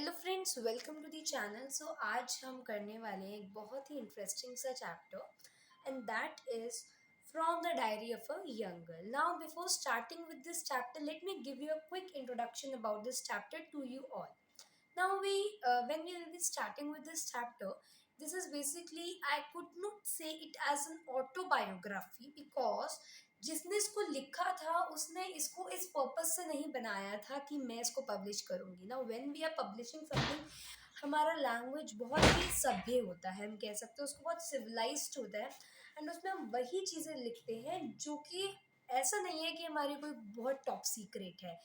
Hello friends, welcome to the channel. So आज हम करने वाले हैं एक बहुत ही इंटरेस्टिंग सा chapter and that is from the diary of a young girl. Now before starting with this chapter, let me give you a quick introduction about this chapter to you all. Now when we will be starting with this chapter, this is basically, I could not say it as an autobiography because जिसने इसको लिखा था उसने इसको इस purpose से नहीं बनाया था कि मैं इसको पब्लिश करूँगी ना। When we are publishing something, हमारा लैंग्वेज बहुत ही सभ्य होता है, हम कह सकते हैं उसको बहुत सिविलाइज्ड होता है एंड उसमें हम वही चीज़ें लिखते हैं जो कि ऐसा नहीं है कि हमारी कोई बहुत टॉप सीक्रेट है।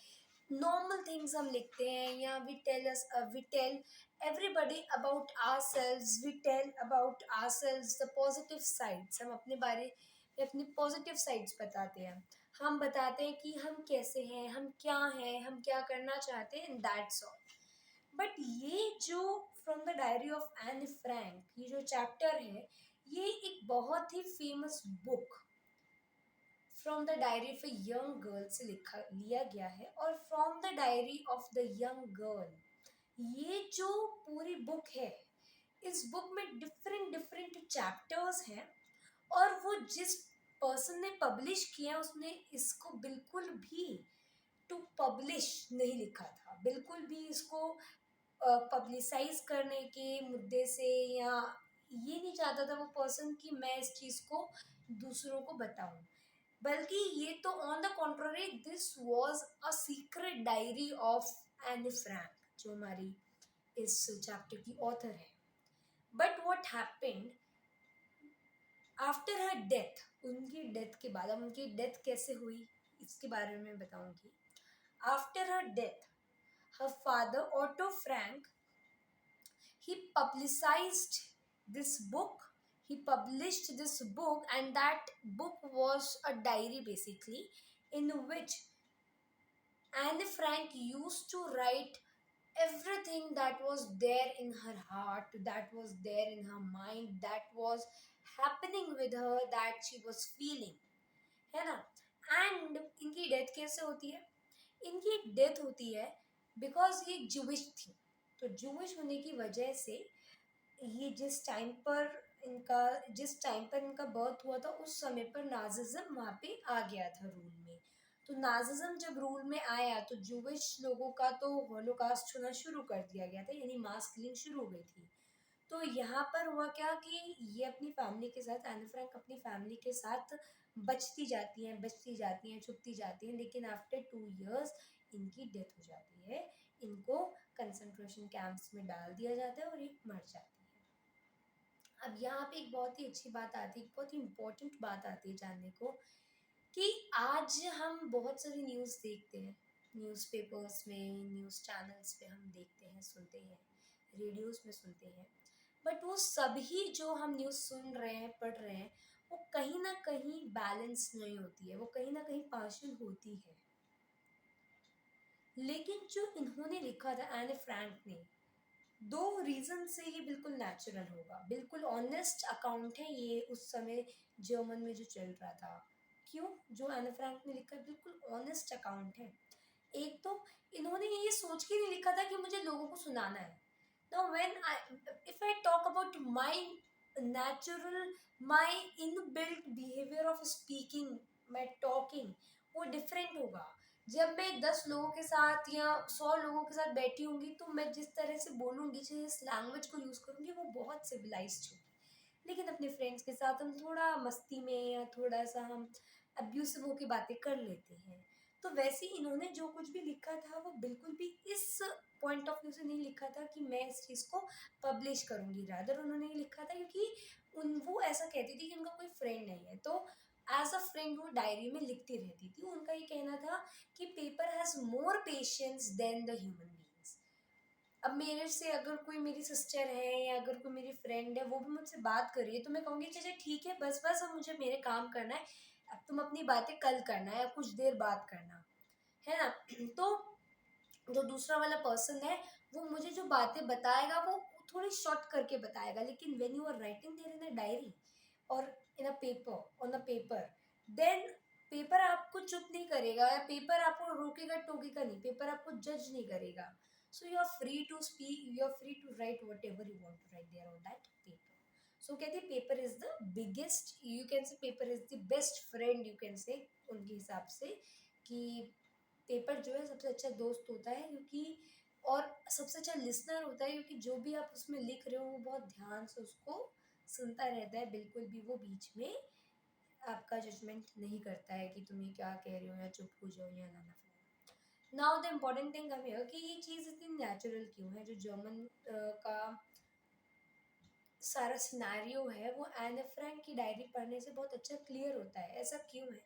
नॉर्मल थिंग्स हम लिखते हैं या we tell everybody about ourselves, we tell about ourselves the positive sides. हम अपने बारे में अपनी पॉजिटिव साइड्स बताते हैं। हम बताते हैं कि हम कैसे हैं, हम क्या हैं, हम क्या करना चाहते हैं, दैट्स ऑल। बट ये जो from the diary of Anne Frank, ये जो चैप्टर है, ये एक बहुत ही famous book from the diary of a young girl से लिया गया है। और from the diary of the young girl, ये जो पूरी बुक है, इस बुक में डिफरेंट डिफरेंट चैप्टर्स हैं और वो जिस पर्सन ने पब्लिश किया उसने इसको बिल्कुल भी टू पब्लिश नहीं लिखा था, बिल्कुल भी इसको पब्लिसाइज करने के मुद्दे से या ये नहीं चाहता था वो पर्सन कि मैं इस चीज़ को दूसरों को बताऊं, बल्कि ये तो on the contrary this was a secret diary of Anne Frank, जो हमारी इस चैप्टर की ऑथर है। But what happened after her death, उनकी डेथ के बाद, अब उनकी डेथ कैसे हुई इसके बारे में बताऊंगी। After her death, her father Otto Frank, he publicized this book, he published this book, and that book was a diary basically, in which Anne Frank used to write everything that was there in her heart, that was there in her mind, that was happening with her, that she was feeling, है ना। And इनकी death कैसे होती है? इनकी death होती है because ये जूविश थी। तो जूविश होने की वजह से ये जिस टाइम पर इनका बर्थ हुआ था उस समय पर नाजिज्म वहाँ पे आ गया था रूल में। तो नाजिज्म जब रूल में आया तो जूविश लोगों का तो होलोकास्ट होना शुरू कर दिया गया था, यानी मास किलिंग शुरू हो गई थी। तो यहाँ पर हुआ क्या कि ये अपनी फैमिली के साथ, एनी फ्रैंक अपनी फैमिली के साथ बचती जाती हैं, छुपती जाती हैं, लेकिन आफ्टर 2 years इनकी डेथ हो जाती है। इनको कंसंट्रेशन कैंप्स में डाल दिया जाता है और ये मर जाती है। अब यहाँ पे एक बहुत ही अच्छी बात आती है, एक बहुत ही इम्पोर्टेंट बात आती है जानने को, कि आज हम बहुत सारी न्यूज़ देखते हैं, न्यूज़पेपर्स में, न्यूज़ चैनल्स पे हम देखते हैं, सुनते हैं, रेडियोस में सुनते हैं, बट वो सभी जो हम न्यूज़ सुन रहे हैं, पढ़ रहे हैं, वो कहीं ना कहीं बैलेंस नहीं होती है, वो कहीं ना कहीं पार्शियल होती है। लेकिन जो इन्होंने लिखा था एने फ्रैंक ने, 2 रीज़न से ये बिल्कुल नेचुरल होगा, बिल्कुल ऑनेस्ट अकाउंट है ये उस समय जर्मन में जो चल रहा था। क्यों? जो एने फ्रैंक ने लिखा बिल्कुल ऑनेस्ट अकाउंट है। एक तो इन्होंने ये सोच के नहीं लिखा था कि मुझे लोगों को सुनाना है। Now if I talk about my natural, my inbuilt behavior of speaking, my talking, वो डिफरेंट होगा। जब मैं 10 लोगों के साथ या 100 लोगों के साथ बैठी होंगी तो मैं जिस तरह से बोलूँगी, जिस लैंग्वेज को यूज़ करूँगी, वो बहुत सिविलाइज्ड होगी। लेकिन अपने फ्रेंड्स के साथ हम थोड़ा मस्ती में या थोड़ा सा हम अब्यूसिव होकर बातें कर लेते हैं। तो वैसे ही इन्होंने जो कुछ भी लिखा था वो बिल्कुल भी इस पॉइंट ऑफ व्यू से नहीं लिखा था कि मैं इस चीज़ को पब्लिश करूँगी। रादर उन्होंने ये लिखा था क्योंकि वो ऐसा कहती थी कि उनका कोई फ्रेंड नहीं है, तो एज अ फ्रेंड वो डायरी में लिखती रहती थी। उनका ये कहना था कि paper has more patience than the human beings. अब मेरे से अगर कोई मेरी सिस्टर है या अगर कोई मेरी फ्रेंड है, वो भी मुझसे बात कर रही है, तो मैं कहूँगी अच्छा ठीक है, बस बस अब मुझे मेरे काम करना है, अब तुम अपनी बातें कल करना है या कुछ देर बाद करना है ना। तो जो दूसरा वाला पर्सन है वो मुझे जो बातें बताएगा वो थोड़ी शॉर्ट करके बताएगा, लेकिन when you are writing there in a diary or in a paper, on a paper, then paper आपको चुप नहीं करेगा या पेपर आपको रोकेगा टोकेगा नहीं, पेपर आपको जज नहीं करेगा। So you are free to speak, you are free to write whatever you want to write there on that paper. So कहते हैं paper is the biggest, you can say paper is the best friend, you can say उनके हिसाब से कि paper जो है सबसे अच्छा दोस्त होता है, क्योंकि और सबसे अच्छा लिसनर होता है, क्योंकि जो भी आप उसमें लिख रहे हो वो बहुत ध्यान से उसको सुनता रहता है, बिल्कुल भी वो बीच में आपका जजमेंट नहीं करता है कि तुम ये क्या कह रहे हो या चुप हो जाओ या ना फलाना। नाउ द इम्पोर्टेंट थिंग हम कि ये चीज़ इतनी नेचुरल क्यों है, जो जर्मन का सारा सिनेरियो है वो एन फ्रैंक की डायरी पढ़ने से बहुत अच्छा क्लियर होता है। ऐसा क्यों है?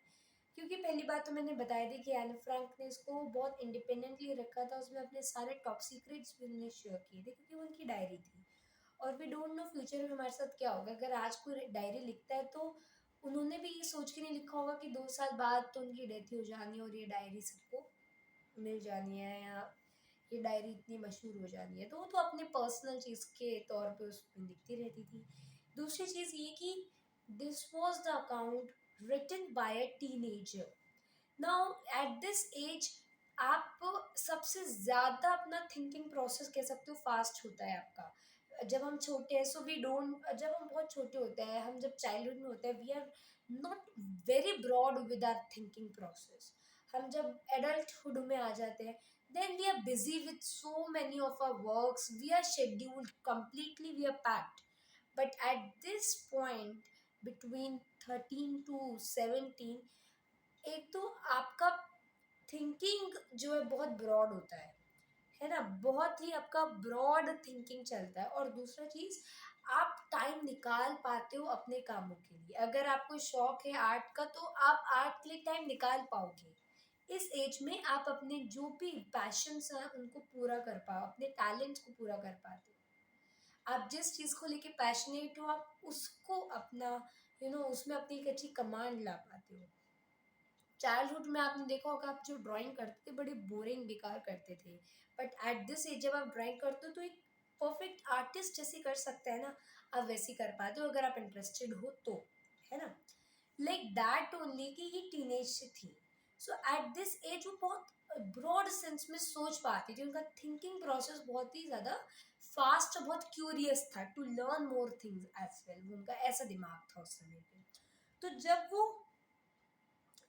क्योंकि पहली बात तो मैंने बताया थी कि एन फ्रैंक ने इसको बहुत इंडिपेंडेंटली रखा था, उसमें अपने सारे टॉप सीक्रेट्स भी उन्होंने शेयर किए थे, क्योंकि वो उनकी डायरी थी। और वी डोंट नो फ्यूचर में हमारे साथ क्या होगा। अगर आज कोई डायरी लिखता है तो उन्होंने भी ये सोच के नहीं लिखा होगा कि 2 साल बाद तो उनकी डेथ ही हो जानी है और ये डायरी सबको मिल जानी है, या ये डायरी इतनी मशहूर हो जानी है। तो वो तो अपने पर्सनल चीज़ के तौर पे उसमें लिखती रहती थी। दूसरी चीज़ ये कि this was the account written by a teenager. Now at this age आप सबसे ज़्यादा अपना थिंकिंग प्रोसेस कह सकते हो फास्ट होता है आपका। जब हम छोटे हैं, सो वी डोंट, जब हम बहुत छोटे होते हैं, हम जब चाइल्डहुड में होते हैं, we are not very broad with our thinking process. हम जब एडल्टहुड में आ जाते हैं, then we are busy with so many of our works, we are scheduled completely, we are packed. But at this point between 13 to 17, एक तो आपका thinking जो है बहुत ब्रॉड होता है ना, बहुत ही आपका ब्रॉड थिंकिंग चलता है। और दूसरा चीज, आप टाइम निकाल पाते हो अपने कामों के लिए। अगर आपको शौक है आर्ट का तो आप आर्ट के लिए टाइम निकाल पाओगे। इस एज में आप अपने जो भी पैशंस हैं उनको पूरा कर पाओ, अपने टैलेंट्स को पूरा कर पाते हो। आप जिस चीज़ को लेके पैशनेट हो आप उसको अपना उसमें अपनी एक अच्छी कमांड ला पाते हो। चाइल्डहुड में आपने देखा होगा, आप जो ड्राइंग करते थे बड़े बोरिंग बेकार करते थे, बट एट दिस एज जब आप ड्राइंग करते हो तो एक परफेक्ट आर्टिस्ट जैसे कर सकता है ना, आप वैसे कर पाते हो अगर आप इंटरेस्टेड हो तो, है ना। लाइक दैट ओनली कि ये टीनेज से थी। सो एट दिस एज वो बहुत ब्रॉड सेंस में सोच पाती थी, उनका थिंकिंग प्रोसेस बहुत ही ज़्यादा फास्ट और बहुत क्यूरियस था to learn more things as well. उनका ऐसा दिमाग था उस समय पे। तो जब वो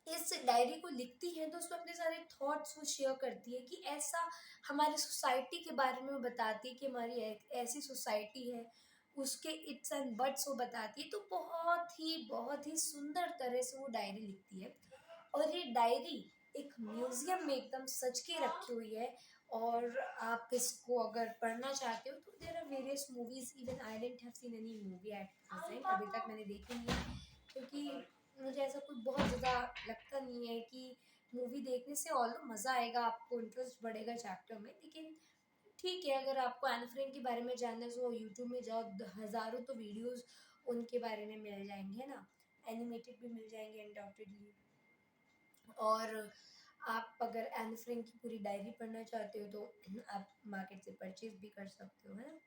इस डायरी को लिखती है तो उसमें अपने सारे थॉट्स वो शेयर करती है कि ऐसा हमारी सोसाइटी के बारे में वो बताती है कि हमारी ऐसी सोसाइटी है, उसके इट्स एंड बट्स वो बताती है। तो बहुत ही सुंदर तरह से वो डायरी लिखती है। और ये डायरी एक म्यूजियम में एकदम सज के रखी हुई है। और आप इसको अगर पढ़ना चाहते हो तो there are various movies, even I didn't have seen any movie at present, अभी तक मैंने देखी नहीं है, क्योंकि मुझे ऐसा कुछ बहुत ज़्यादा लगता नहीं है कि मूवी देखने से और मज़ा आएगा, आपको इंटरेस्ट बढ़ेगा चैप्टर में। लेकिन ठीक है, अगर आपको एन फ्रैंक के बारे में जानना है तो यूट्यूब में जाओ, हज़ारों तो वीडियोस उनके बारे में मिल जाएंगे, है ना। एनिमेटेड भी मिल जाएंगे अनडाउटेडली। और आप अगर एन फ्रैंक की पूरी डायरी पढ़ना चाहते हो तो आप मार्केट से परचेज भी कर सकते हो, है ना।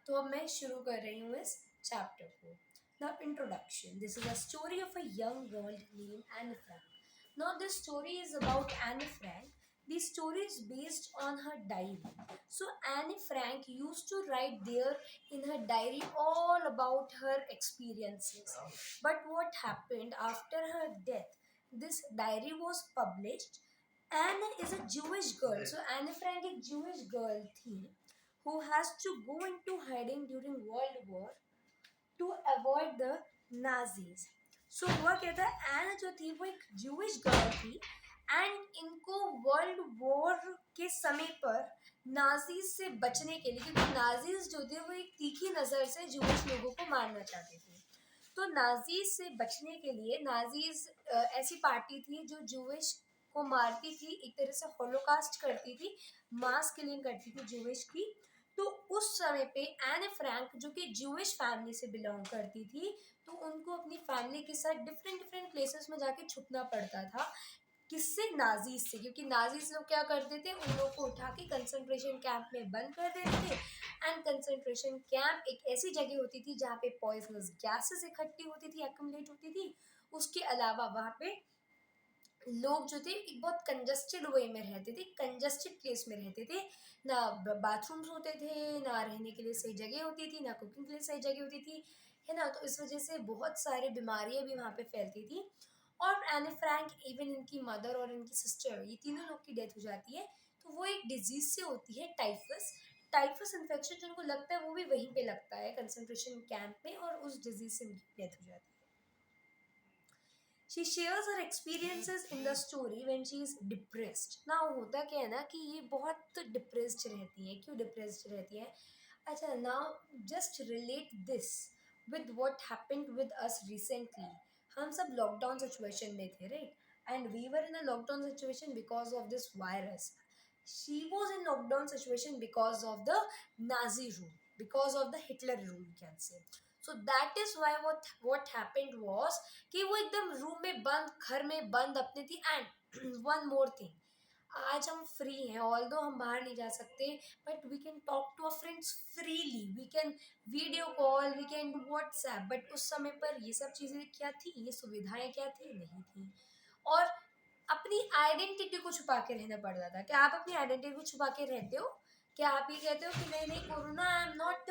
तो अब मैं शुरू कर रही हूँ इस चैप्टर को। Now introduction. This is a story of a young girl named Anne Frank. Now this story is about Anne Frank. The story is based on her diary. So Anne Frank used to write there in her diary all about her experiences. But what happened after her death? This diary was published. Anne is a Jewish girl. So Anne Frank एक Jewish girl थी who has to go into hiding during World War to avoid the Nazis. So हुआ क्या था, N जो थी वो एक Jewish girl थी एंड इनको वर्ल्ड वॉर के समय पर नाजीज से बचने के लिए, क्योंकि नाजीज जो थे वो एक तीखी नज़र से जूविश लोगों को मारना चाहते थे, तो नाजीज से बचने के लिए नाजीज ऐसी पार्टी थी जो जूविश को मारती थी, एक तरह से होलोकास्ट करती थी, मास किलिंग करती थी जूविश की। तो उस समय पे एन फ्रैंक जो कि जूविश फैमिली से बिलोंग करती थी, तो उनको अपनी फैमिली के साथ डिफरेंट डिफरेंट प्लेसेस में जाके छुपना पड़ता था। किससे? नाजीज से, क्योंकि नाजीज लोग क्या करते थे, उन लोग को उठा के कंसंट्रेशन कैंप में बंद कर देते थे। एंड कंसंट्रेशन कैंप एक ऐसी जगह होती थी जहाँ पे पॉइजनस गैसेस इकट्ठी होती थी, एक्यूमुलेट होती थी। उसके अलावा वहाँ पे लोग जो थे एक बहुत कंजस्टेड वे में रहते थे, कंजस्टेड प्लेस में रहते थे। ना बाथरूम्स होते थे, ना रहने के लिए सही जगह होती थी, ना कुकिंग के लिए सही जगह होती थी, है ना। तो इस वजह से बहुत सारी बीमारियां भी वहाँ पे फैलती थी। और एनी फ्रैंक, इवन इनकी मदर और इनकी सिस्टर, ये तीनों लोग की डेथ हो जाती है। तो वो एक डिजीज से होती है, टाइफस। टाइफस इन्फेक्शन जिनको लगता है वो भी वहीं पे लगता है, कंसंट्रेशन कैंप में, और उस डिजीज से उनकी डेथ हो जाती है। She shares her experiences in the story when she is depressed. Now होता क्या है ना कि ये बहुत डिप्रेस्ड रहती है। क्यों डिप्रेस्ड रहती है? अच्छा, now just relate this with what happened with us recently. हम सब लॉकडाउन सिचुएशन में थे, right? And we were in a lockdown situation because of this virus. She was in lockdown situation because of the Nazi rule, because of the Hitler rule, you can say. So that is why what happened was कि वो एकदम room में बंद, घर में बंद अपने थी। एंड वन मोर थिंग, आज हम फ्री हैं, ऑल दो हम बाहर नहीं जा सकते, but we can talk to a friends freely, we can video call, we can do WhatsApp. But उस समय पर ये सब चीज़ें क्या थी, ये सुविधाएं क्या थी, नहीं थी। और अपनी आइडेंटिटी को छुपा के रहना पड़ता था। क्या आप अपनी आइडेंटिटी को छुपा के रहते हो? क्या आप ये कहते हो कि नहीं नहीं corona, I am not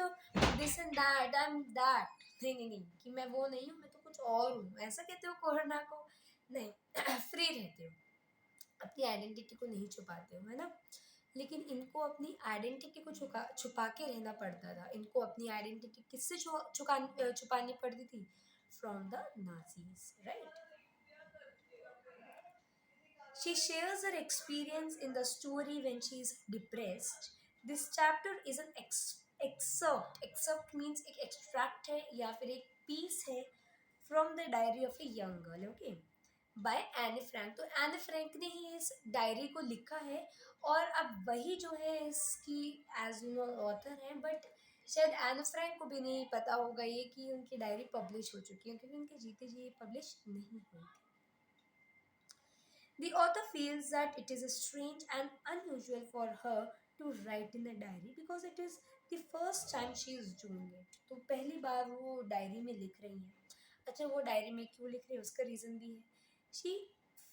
this and that, I am that, नहीं नहीं नहीं, कि मैं वो नहीं हूँ, मैं तो कुछ और हूँ, ऐसा कहते हो कोरोना को? नहीं फ्री रहते हो, अपनी आइडेंटिटी को नहीं छुपाते हो, है ना। लेकिन इनको अपनी आइडेंटिटी को छुपा के रहना पड़ता था। इनको अपनी आइडेंटिटी किससे छुपानी पड़ती थी? From the Nazis, right? She shares her experience in the story when she is depressed. This chapter is an excerpt. Excerpt means एक extract है या फिर एक piece है from the diary of a young girl. Okay, by Anne Frank. तो Anne Frank ने ही इस diary को लिखा है। और अब वही जो है इसकी एज यू नो ऑथर है। बट शायद एन फ्रैंक को भी नहीं पता होगा ये कि उनकी डायरी पब्लिश हो चुकी है, क्योंकि उनके जीते जी ये पब्लिश नहीं हुई थी। The author feels that it is strange and unusual for her to write in a diary because it is the first time she is doing it. तो पहली बार वो डायरी में लिख रही हैं। अच्छा, वो डायरी में क्यों लिख रही है उसका रीज़न भी है। She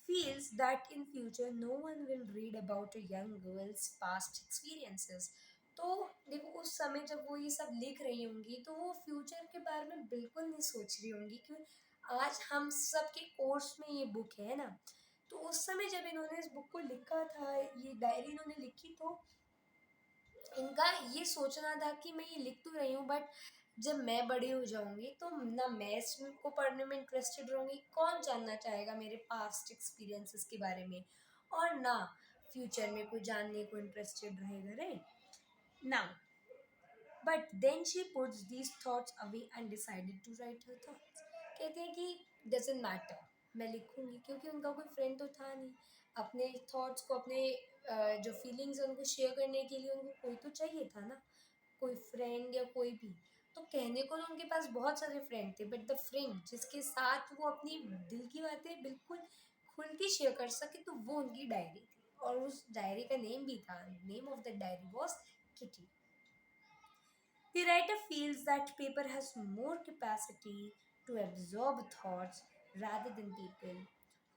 feels that in future no one will read about a young girl's past experiences. तो देखो उस समय जब वो ये सब लिख रही होंगी तो वो फ्यूचर के बारे में बिल्कुल नहीं सोच रही होंगी कि आज हम सब के कोर्स में ये बुक है ना। तो उस समय जब इन्होंने इस बुक को लिखा था, ये डायरी इन्होंने लिखी, तो इनका ये सोचना था कि मैं ये लिख तो रही हूँ, बट जब मैं बड़ी हो जाऊंगी तो ना मैं इसको पढ़ने में इंटरेस्टेड रहूंगी, कौन जानना चाहेगा मेरे पास्ट एक्सपीरियंसेस के बारे में, और ना फ्यूचर में कोई जानने को इंटरेस्टेड रहेगा, right now. But then she puts these thoughts away and decided to write her thoughts. कहते हैं कि डजेंट मैटर, मैं लिखूंगी, क्योंकि उनका कोई फ्रेंड तो था नहीं। अपने थॉट्स को, अपने जो फीलिंग्स है उनको शेयर करने के लिए उनको कोई तो चाहिए था ना, कोई फ्रेंड या कोई भी। तो कहने को तो उनके पास बहुत सारे फ्रेंड थे, बट द फ्रेंड जिसके साथ वो अपनी दिल की बातें बिल्कुल खुल के शेयर कर सके, तो वो उनकी डायरी थी। और उस डायरी का नेम भी था, name of the diary was kitty. The writer feels that paper has more capacity to absorb thoughts rather than people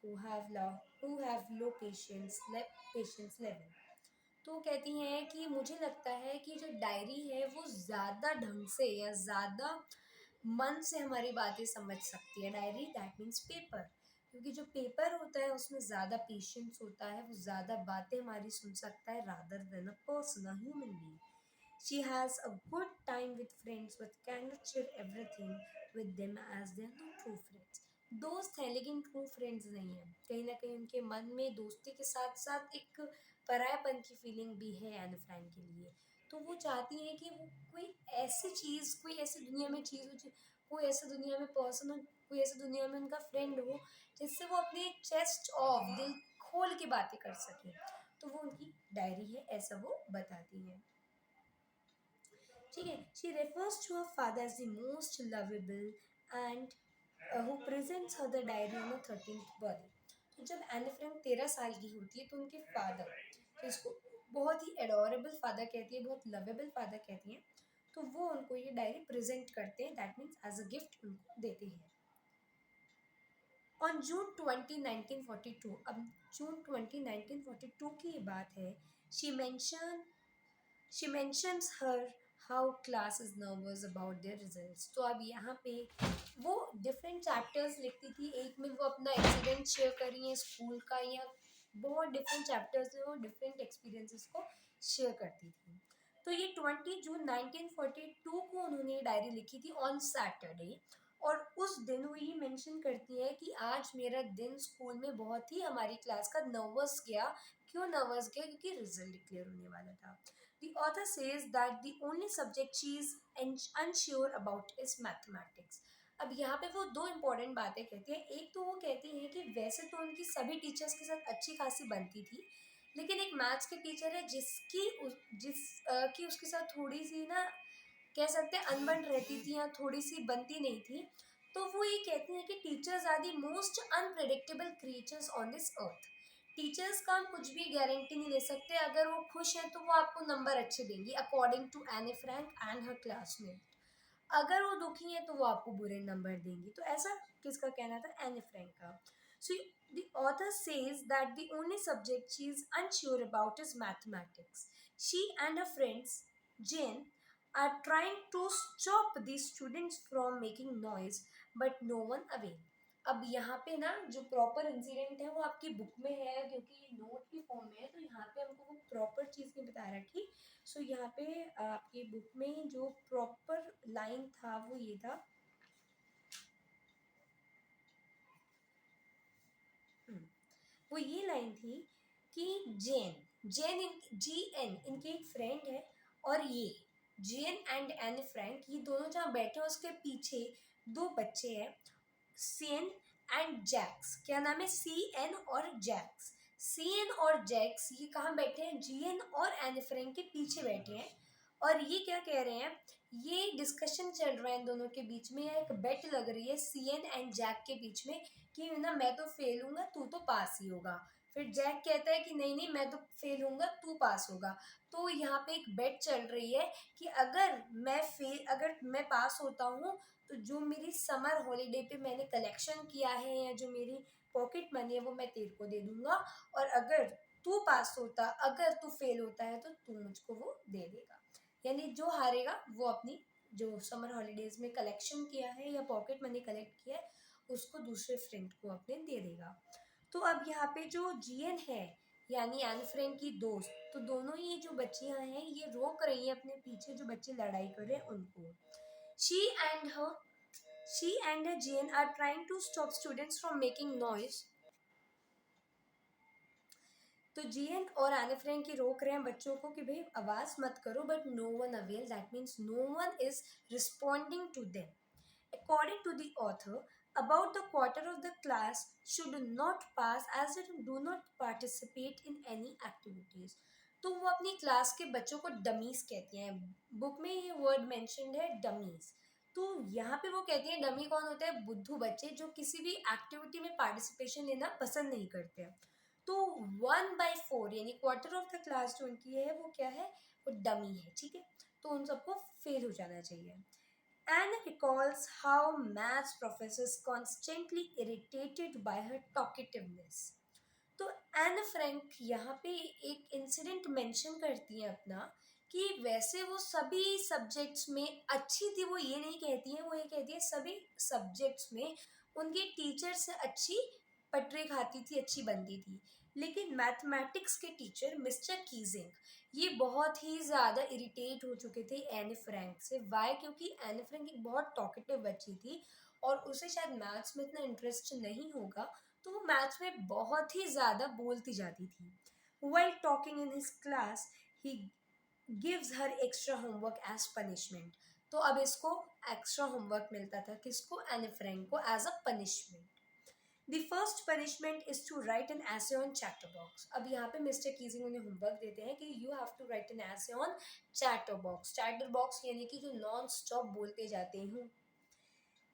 who have low patience level. तो कहती हैं कि मुझे लगता है कि जो डायरी है वो ज़्यादा ढंग से या ज़्यादा मन से हमारी बातें समझ सकती है। डायरी दैट मीन्स पेपर, क्योंकि जो पेपर होता है उसमें ज़्यादा पेशेंस होता है, वो ज़्यादा बातें हमारी सुन सकता है rather than a person, a human being. She has a good time with friends but cannot share everything with them as they are not true friends. दोस्त हैं लेकिन ट्रू फ्रेंड्स नहीं हैं। कहीं ना कहीं उनके मन में दोस्ती के साथ साथ एक परायापन की फीलिंग भी है एन फ्रैंक के लिए। तो वो चाहती हैं कि वो कोई ऐसी चीज़, कोई ऐसी दुनिया में चीज़ हो, कोई ऐसी दुनिया में पर्सन हो, कोई ऐसी दुनिया में उनका फ्रेंड हो जिससे वो अपने चेस्ट ऑफ, दिल खोल के बातें कर सके। तो वो उनकी डायरी है, ऐसा वो बताती हैं। ठीक है, she refers to her father as the most lovable and who presents her the diary on the 13th birthday. तो जब एनी फ्रैंक 13 साल की होती है तो उनके फादर, तो इसको बहुत ही एडोरेबल फादर कहती है, बहुत लवेबल फादर कहती हैं, तो वो उनको ये डायरी प्रेजेंट करते हैं, that means as a gift उनको देते हैं। ऑन जून 20 1942, अब जून 20 1942 की ये बात है। She mention she mentions her how class is nervous about their results. तो अब यहाँ पे वो डिफरेंट चैप्टर्स लिखती थी, एक में वो अपना एक्सीडेंट शेयर कर रही है स्कूल का, या बहुत डिफरेंट चैप्टर्स में वो डिफरेंट एक्सपीरियंसेस को शेयर करती थी। तो ये 20 जून 1942 को उन्होंने डायरी लिखी थी ऑन सैटरडे, और उस दिन वो ये मेंशन करती है कि आज मेरा दिन स्कूल में बहुत ही हमारी क्लास का नर्वस गया। क्यों नर्वस गया? क्योंकि रिजल्ट डिक्लेयर होने वाला था। The author says that the only subject she is unsure about is mathematics. अब यहाँ पे वो दो इम्पोर्टेंट बातें कहती हैं। एक तो वो कहती हैं कि वैसे तो उनकी सभी टीचर्स के साथ अच्छी खासी बनती थी, लेकिन एक मैथ्स के टीचर है की उसके साथ थोड़ी सी ना, कह सकते हैं, अनबन रहती थी या थोड़ी सी बनती नहीं थी। तो वो ये कहती हैं कि teachers are the most unpredictable creatures on this earth. Teachers का हम कुछ भी गारंटी नहीं ले सकते। अगर वो खुश हैं तो वो आपको नंबर अच्छे देंगी, according to Anne Frank and her classmate. अगर वो दुखी है तो वो आपको बुरे नंबर देंगी। तो ऐसा किसका कहना था? एनी फ्रैंक का। सो the author says that the only subject she is unsure about is mathematics. She and her friends Jane are trying to stop the students from making noise, but no one avail. अब यहाँ पे ना जो proper incident है वो आपकी book में है, क्योंकि ये नोट की फॉर्म में है, तो यहाँ पे हमको वो प्रॉपर चीज़ नहीं बता रखी। सो यहाँ पे आपकी बुक में जो प्रॉपर लाइन था वो ये था। हम्म, वो ये लाइन थी कि जेन इनके एक फ्रेंड है, और ये जेन एंड एन फ्रैंक, ये दोनों जहाँ बैठे हैं उसके पीछे दो बच्चे हैं, सीएन एंड जैक्स। क्या नाम है? सी एन और जैक्स। सी एन और जैक्स ये कहाँ बैठे हैं? जीएन और एन फ्रैंक के पीछे बैठे हैं। और ये क्या कह रहे हैं? ये डिस्कशन चल रहा है इन दोनों के बीच में, एक बेट लग रही है सी एन एंड जैक के बीच में कि ना मैं तो फेल हूँगा, तू तो पास ही होगा। फिर जैक कहता है कि नहीं नहीं, मैं तो फेल हूँगा, तू पास होगा। तो यहाँ पे एक बेट चल रही है कि अगर मैं पास होता हूँ तो जो मेरी समर हॉलीडे पे मैंने कलेक्शन किया है या जो मेरी पॉकेट मनी है वो मैं तेरे को दे दूंगा, और अगर तू फेल होता है तो तू मुझको वो दे देगा। यानी जो हारेगा वो अपनी जो समर हॉलीडेज में कलेक्शन किया है या पॉकेट मनी कलेक्ट किया है उसको दूसरे फ्रेंड को अपने दे देगा। तो अब यहाँ पे जो जीएन है, यानी एन फ्रैंक की दोस्त, तो दोनों ही जो बच्चियां हैं ये रोक रही हैं अपने पीछे जो बच्चे लड़ाई कर रहे हैं उनको। She and her she and GN are trying to stop students from making noise. तो जीएन और एनी फ्रैंक की रोक रहे हैं बच्चों को कि भाई आवाज मत करो, but no one avail, that means no one is responding to them. According to the author, about the quarter of the class should not pass as they do not participate in any activities. तो वो अपनी class के बच्चों को dummies कहती हैं। Book में ये वर्ड मेंशन्ड है, डमीज। तो यहाँ पे वो कहती हैं डमी कौन होता है? बुद्धू बच्चे जो किसी भी एक्टिविटी में पार्टिसिपेशन लेना पसंद नहीं करते हैं। तो 1/4 यानी क्वार्टर ऑफ द क्लास जो उनकी है वो क्या है? वो डमी है। ठीक है, तो उन सबको फेल हो जाना चाहिए। Anna recalls how maths professors constantly irritated by her talkativeness. तो एन फ्रैंक यहाँ पे एक इंसिडेंट मेंशन करती हैं अपना, कि वैसे वो सभी सब्जेक्ट्स में अच्छी थी, वो ये नहीं कहती हैं, वो ये कहती है सभी सब्जेक्ट्स में उनके टीचर से अच्छी पटरी खाती थी, अच्छी बनती थी। लेकिन मैथमेटिक्स के टीचर मिस्टर कीजिंग ये बहुत ही ज़्यादा इरिटेट हो चुके थे एन फ्रैंक से। वाई? क्योंकि एन फ्रैंक एक बहुत टॉकेटिव बच्ची थी और उसे शायद मैथ्स में इतना इंटरेस्ट नहीं होगा, तो वो मैथ्स में बहुत ही ज़्यादा बोलती जाती थी। While talking in his class, he gives her extra homework as punishment. तो अब इसको एक्स्ट्रा होमवर्क मिलता था, किसको? एन फ्रैंक को, as a punishment. The first punishment is to write an essay on chatterbox. अब यहाँ पे मिस्टर कीजिंग उन्हें होमवर्क देते हैं कि you have to write an essay on chatterbox. Chatterbox यानी कि जो नॉन स्टॉप बोलते जाते हैं,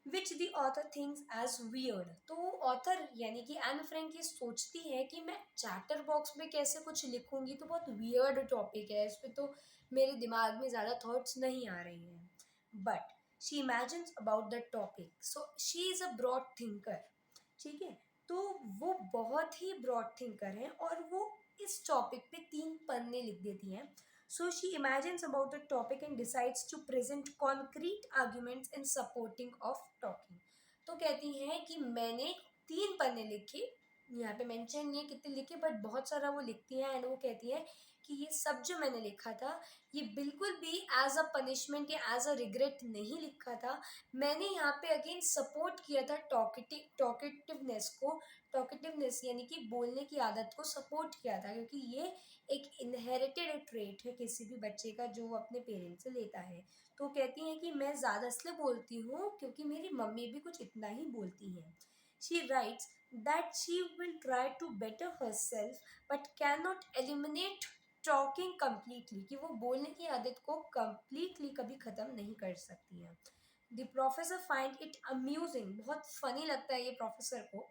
which the author thinks as weird. तो वो ऑथर यानी कि एन फ्रैंक ये सोचती है कि मैं चैटर बॉक्स में कैसे कुछ लिखूंगी, तो बहुत वियर्ड टॉपिक है, इस पर तो मेरे दिमाग में ज़्यादा थॉट्स नहीं आ रही हैं। But she imagines about the topic, so she is a broad thinker. ठीक है। तो वो बहुत ही ब्रॉड थिंकर हैं और वो इस टॉपिक पे 3 पन्ने लिख देती हैं. So she imagines about the topic and decides to present concrete arguments in supporting of talking. तो कहती हैं कि मैंने 3 पन्ने लिखे, यहाँ पे मेंशन नहीं है कितने लिखे बट बहुत सारा वो लिखती हैं. एंड वो कहती है कि ये सब जो मैंने लिखा था ये बिल्कुल भी एज अ पनिशमेंट या एज अ रिग्रेट नहीं लिखा था. मैंने यहाँ पे अगेन सपोर्ट किया था टॉकेटिवनेस को. टॉकेटिवनेस यानी कि बोलने की आदत को सपोर्ट किया था, क्योंकि ये एक इनहेरिटेड ट्रेट है किसी भी बच्चे का जो वो अपने पेरेंट्स से लेता है. तो कहती हैं कि मैं ज़्यादा इसलिए बोलती हूँ क्योंकि मेरी मम्मी भी कुछ इतना ही बोलती हैं. She writes that she will try to better herself but cannot eliminate talking completely, कि वो बोलने की आदत को कम्प्लीटली कभी ख़त्म नहीं कर सकती हैं. The professor find it amusing, बहुत फनी लगता है ये प्रोफेसर को.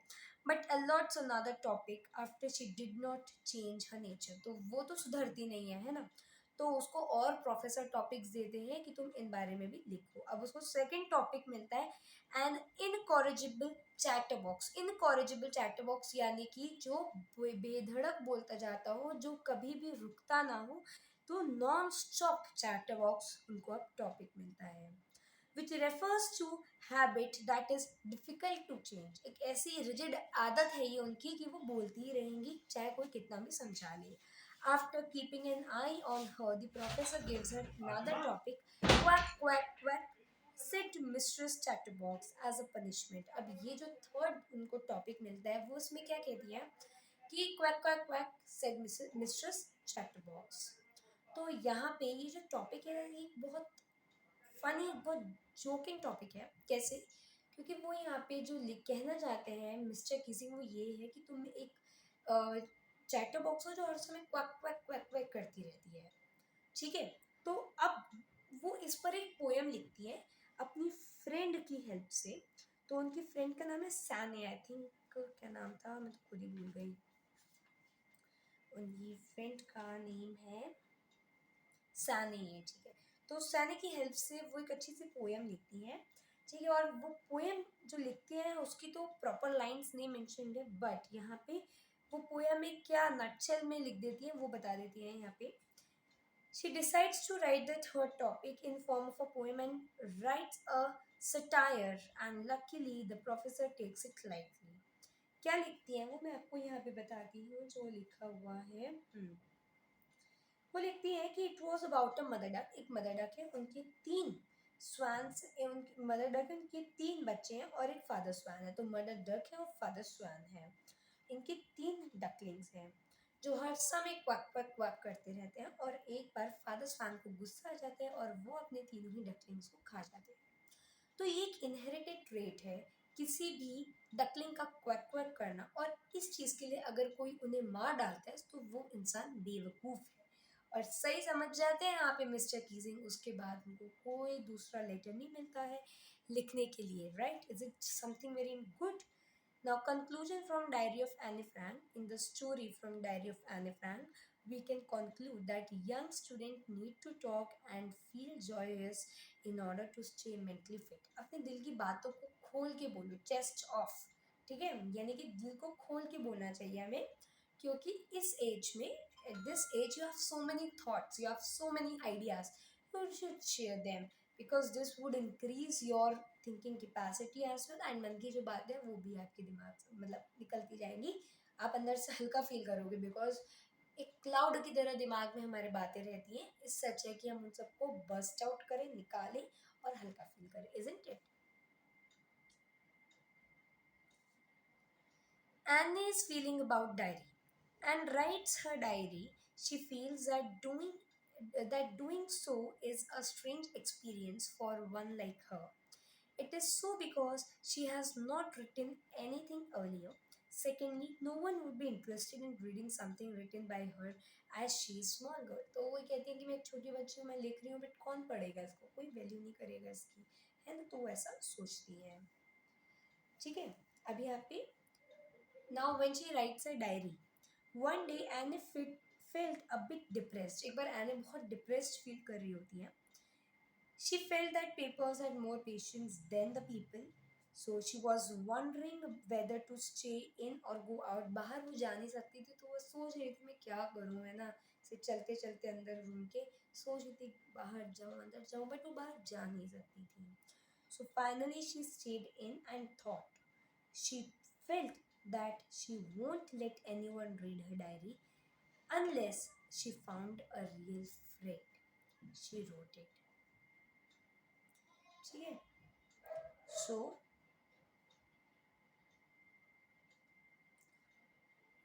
But a lots another topic after she did not change her nature. तो वो तो सुधरती नहीं है ना. तो उसको और प्रोफेसर टॉपिक्स देते हैं कि तुम इन बारे में भी लिखो. अब उसको सेकंड टॉपिक मिलता है an incorrigible chatterbox. Incorrigible chatterbox यानी कि जो बेधड़क बोलता जाता हो, जो कभी भी रुकता ना हो. तो नॉन स्टॉप चैटर बॉक्स उनको अब टॉपिक मिलता है, which refers to habit that is difficult to change. एक ऐसी रिजिड आदत है ये उनकी कि वो बोलती ही रहेंगी चाहे कोई कितना भी समझा ले. After keeping an eye on her, the professor gives her another topic, quack quack quack, said Mistress Chatterbox as a punishment. अब ये जो थर्ड उनको टॉपिक मिलता है वो उसमें क्या कहती है कि quack quack quack said mistress chatterbox. तो यहाँ पे ये जो टॉपिक है ये बहुत फनी, बहुत जोकिंग टॉपिक है. कैसे? क्योंकि वो यहाँ पे जो कहना चाहते हैं मिस्टर किसी, वो ये है कि तुम एक चैटर बॉक्स हो जो हर समय क्वैक क्वैक क्वैक क्वैक करती रहती है. ठीक है. तो अब वो इस पर एक पोएम लिखती है अपनी फ्रेंड की हेल्प से. तो उनकी फ्रेंड का नाम है सैनी, आई थिंक. क्या नाम था, मैं तो खुद ही भूल गई. उनकी फ्रेंड का नेम है सैनी है. ठीक है. तो सैनी की हेल्प से वो एक अच्छी सी पोएम लिखती है. ठीक है. और वो पोएम जो लिखती है उसकी तो प्रॉपर लाइंस नहीं मेंशन्ड है, बट यहाँ पे वो पोएम में क्या नटशेल में लिख देती है वो बता देती है यहाँ पे. She decides to write the third topic in form of a poem and writes a satire, and luckily the professor takes it lightly. क्या लिखती है वो मैं आपको यहाँ पे बताती हूँ जो लिखा हुआ है. वो लिखती है कि it was about a mother duck. एक मदर डक है, उनके 3 स्वान्स, उनकी मदर डक है, उनके 3 बच्चे हैं और एक फादर स्वान है. तो मदर डक है और फादर स्वान है. इनके 3 डकलिंग्स हैं जो हर समय क्वाक क्वाक क्वाक करते रहते हैं. और एक बार फादर स्वान को गुस्सा आ जाता है और वो अपने तीनों ही डकलिंग्स को खा जाते हैं. तो ये एक इनहेरिटेड ट्रेट है किसी भी डकलिंग का क्वैक क्वैक करना. और इस चीज़ के लिए अगर कोई उन्हें मार डालता है तो वो इंसान बेवकूफ़ है. और सही समझ जाते हैं यहाँ पे मिस्टर कीजिंग. उसके बाद उनको कोई दूसरा लेटर नहीं मिलता है लिखने के लिए. Right? Is it something very good? Now, conclusion from Diary of Anne Frank. In the story from Diary of Anne Frank, we can conclude that young students need to talk and feel joyous in order to stay mentally fit. अपने दिल की बातों को खोल के बोलो, chest of. ठीक है. यानी कि दिल को खोल के बोलना चाहिए हमें, क्योंकि इस एज में, at this age, you have so many thoughts, you have so many ideas. You should share them because this would increase your thinking capacity as well. And मन की जो बात है वो भी आपके दिमाग से मतलब निकलती जाएंगी. आप अंदर से हल्का फील करोगे बिकॉज एक क्लाउड की तरह दिमाग में हमारे बातें रहती हैं. इससे अच्छा है कि हम उन सबको बस्ट आउट करें, निकालें और हल्का फील करें. Isn't it? Annie is feeling about diary and writes her diary. She feels that doing so is a strange experience for one like her. It is so because she has not written anything earlier. Secondly, no one would be interested in reading something written by her as she is small girl. तो वो कहती है कि मैं एक छोटी बच्ची हूँ, मैं लिख रही हूँ, बट कौन पढ़ेगा इसको, कोई वैल्यू नहीं करेगा इसकी, है ना. तो वो ऐसा सोचती है. ठीक है. अभी यहाँ पे now when she writes a diary, one day Anne felt a bit depressed. एक बार Anne बहुत depressed feel कर रही होती है. She felt that papers had more patience than the people. So she was wondering whether to stay in और go out. बाहर वो जा नहीं सकती थी तो वो सोच रही थी मैं क्या करूँ, है ना. से चलते चलते अंदर रूम के सोच रही थी बाहर जाऊँ अंदर जाऊँ, बट वो बाहर जा नहीं सकती थी. So finally she stayed in and thought. She felt that she won't let anyone read her diary unless she found a real friend. She wrote it. ठीक है. सो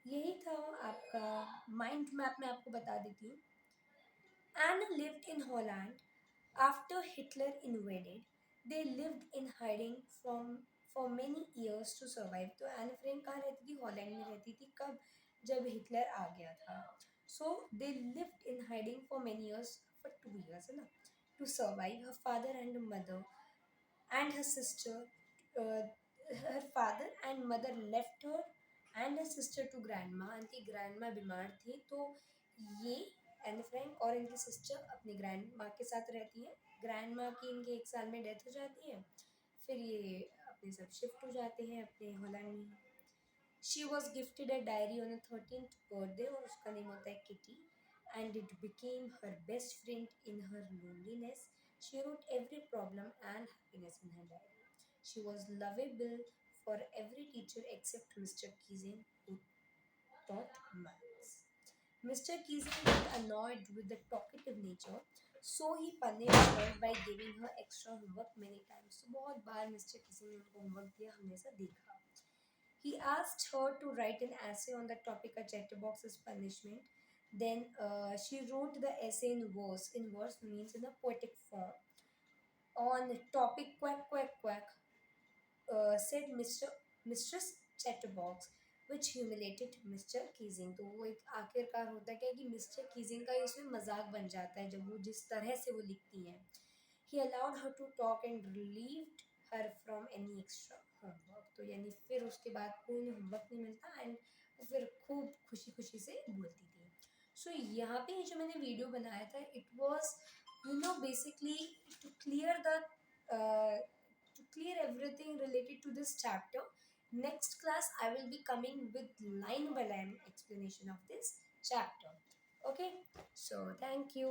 यही था आपका माइंड मैप. मैं आपको बता देती हूँ. Anna lived in Holland after Hitler invaded. They lived in hiding from for many years to survive. तो एन फ्रैंक कहाँ रहती थी? हॉलैंड में रहती थी. कब? जब हिटलर आ गया था. So they lived in hiding for many years, for 2 years, है ना, to survive. Her father and mother and her sister, uh, her father and mother left her and her sister to grandma. इनकी grandma बीमार थी तो ये Anne Frank और इनकी sister अपनी ग्रैंड माँ के साथ रहती हैं. ग्रैंड माँ की इनके 1 साल में डेथ हो जाती है. फिर ये अपने सब शिफ्ट हो जाते हैं अपने हॉलैंड में. She was gifted a diary on 13th birthday और उसका नेम होता है kitty. And it became her best friend in her loneliness. She wrote every problem and happiness in her diary. She was lovable for every teacher except Mr. Keesing, who taught maths. Mr. Keesing got annoyed with the talkative nature, so he punished her by giving her extra homework many times. So बहुत बार mister Keesing ने उनको homework दिया, हमने ऐसा देखा. He asked her to write an essay on the topic a chatterbox as punishment. Then she wrote the essay in verse. In verse means in a poetic form. On topic quack quack quack, said Mistress Chatterbox, which humiliated Mr. Keesing. तो वो एक आखिरकार होता क्या है कि mister Keesing का इसमें मजाक बन जाता है जब वो जिस तरह से वो लिखती हैं. He allowed her to talk and relieved her from any extra homework. तो यानी फिर उसके बाद कोई होमवर्क नहीं मिलता एंड वो फिर खूब खुशी खुशी से बोलती थी. सो यहाँ पे जो मैंने वीडियो बनाया था it was basically to clear the to clear everything related to this chapter. Next class, I will be coming with line by line explanation of this chapter. Okay, so thank you.